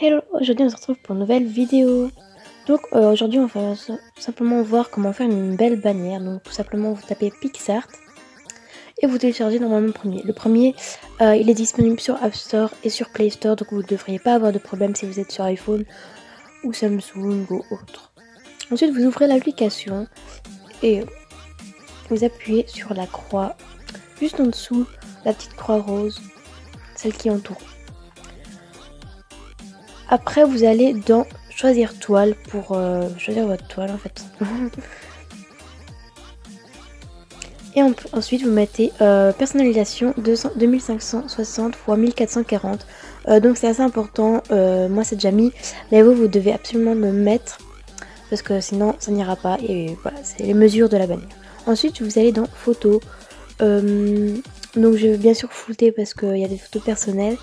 Hello, aujourd'hui on se retrouve pour une nouvelle vidéo. Donc aujourd'hui on va simplement voir comment faire une belle bannière. Donc tout simplement vous tapez PixArt et vous téléchargez normalement le premier. Le premier il est disponible sur App Store et sur Play Store, donc vous ne devriez pas avoir de problème si vous êtes sur iPhone ou Samsung ou autre. Ensuite vous ouvrez l'application et vous appuyez sur la croix juste en dessous, la petite croix rose, celle qui entoure. Après vous allez dans choisir toile pour choisir votre toile en fait. Et ensuite vous mettez personnalisation 2560 x 1440. Donc c'est assez important, moi c'est déjà mis, mais vous devez absolument le mettre parce que sinon ça n'ira pas. Et voilà, c'est les mesures de la bannière. Ensuite vous allez dans photos. Donc je vais bien sûr flouter parce qu'il y a des photos personnelles.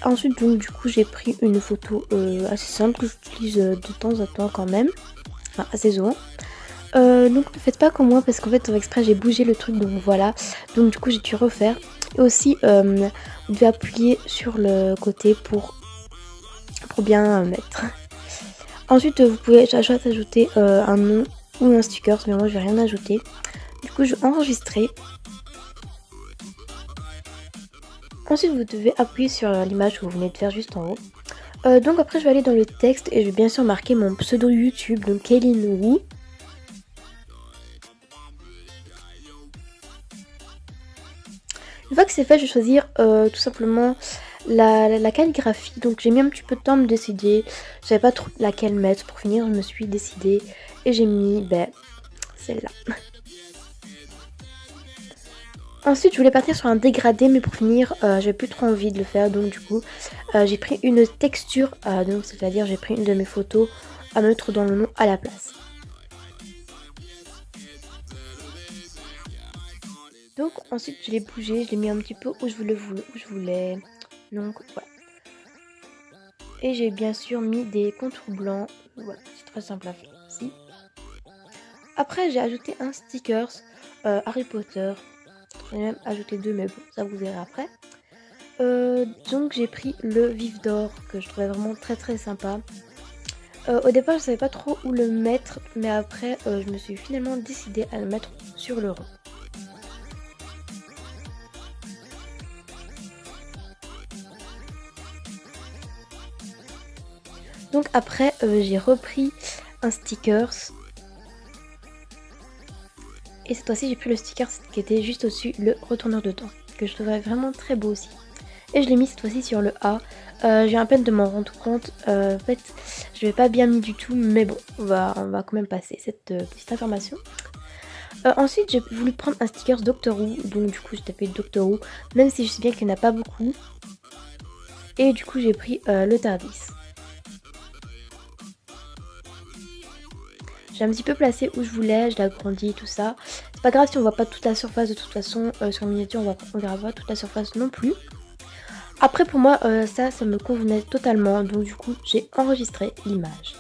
Ensuite donc du coup j'ai pris une photo assez simple que j'utilise de temps en temps quand même, enfin assez souvent. Donc ne faites pas comme moi parce qu'en fait exprès j'ai bougé le truc, donc voilà. Donc du coup j'ai dû refaire. Et aussi vous devez appuyer sur le côté pour bien mettre. Ensuite vous pouvez ajouter un nom ou un sticker, mais moi je vais rien ajouter. Du coup je vais enregistrer. Ensuite vous devez appuyer sur l'image que vous venez de faire juste en haut. Donc après je vais aller dans le texte et je vais bien sûr marquer mon pseudo YouTube, donc Kaylin Wu. Une fois que c'est fait, je vais choisir tout simplement la calligraphie. Donc j'ai mis un petit peu de temps à me décider. Je savais pas trop laquelle mettre. Pour finir, je me suis décidée et j'ai mis celle-là. Ensuite, je voulais partir sur un dégradé, mais pour finir, j'avais plus trop envie de le faire. Donc du coup, j'ai pris une texture, donc c'est-à-dire j'ai pris une de mes photos à mettre dans le nom à la place. Donc ensuite je l'ai bougé, je l'ai mis un petit peu où je voulais. Donc voilà. Et j'ai bien sûr mis des contours blancs. Voilà, c'est très simple à faire aussi. Après j'ai ajouté un stickers Harry Potter. J'en ai même ajouté deux, mais bon, ça vous verrez après. Donc j'ai pris le vif d'or que je trouvais vraiment très très sympa. Au départ je savais pas trop où le mettre, mais après je me suis finalement décidée à le mettre sur le rond. Donc après j'ai repris un stickers. Et cette fois-ci j'ai pris le sticker qui était juste au-dessus, le retourneur de temps, que je trouvais vraiment très beau aussi. Et je l'ai mis cette fois-ci sur le A. J'ai à peine de m'en rendre compte. En fait je l'ai pas bien mis du tout, mais bon on va quand même passer cette petite information. Ensuite j'ai voulu prendre un sticker Doctor Who, donc du coup j'ai tapé Doctor Who, même si je sais bien qu'il n'y en a pas beaucoup. Et du coup j'ai pris le Tardis. J'ai un petit peu placé où je voulais, je l'ai agrandi, tout ça. C'est pas grave si on voit pas toute la surface de toute façon, sur la miniature on verra pas toute la surface non plus. Après pour moi ça me convenait totalement, donc du coup j'ai enregistré l'image.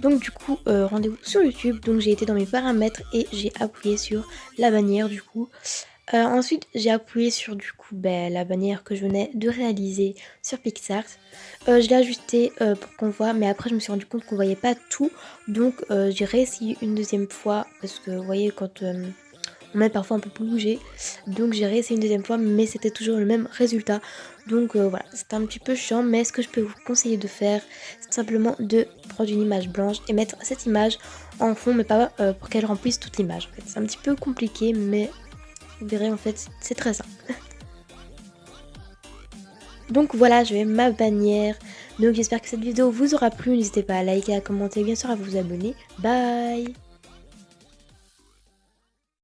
Donc du coup rendez-vous sur YouTube, donc j'ai été dans mes paramètres et j'ai appuyé sur la bannière du coup. Ensuite j'ai appuyé sur du coup la bannière que je venais de réaliser sur PixArt. Je l'ai ajustée pour qu'on voit, mais après je me suis rendu compte qu'on voyait pas tout. Donc j'ai réessayé une deuxième fois parce que vous voyez quand on met parfois un peu bouger. Donc j'ai réessayé une deuxième fois, mais c'était toujours le même résultat. Donc voilà, c'était un petit peu chiant, mais ce que je peux vous conseiller de faire, c'est simplement de prendre une image blanche et mettre cette image en fond, mais pas pour qu'elle remplisse toute l'image. En fait, c'est un petit peu compliqué, mais vous verrez en fait c'est très simple. Donc voilà, je vais ma bannière. Donc j'espère que cette vidéo vous aura plu. N'hésitez pas à liker, à commenter, bien sûr à vous abonner. Bye!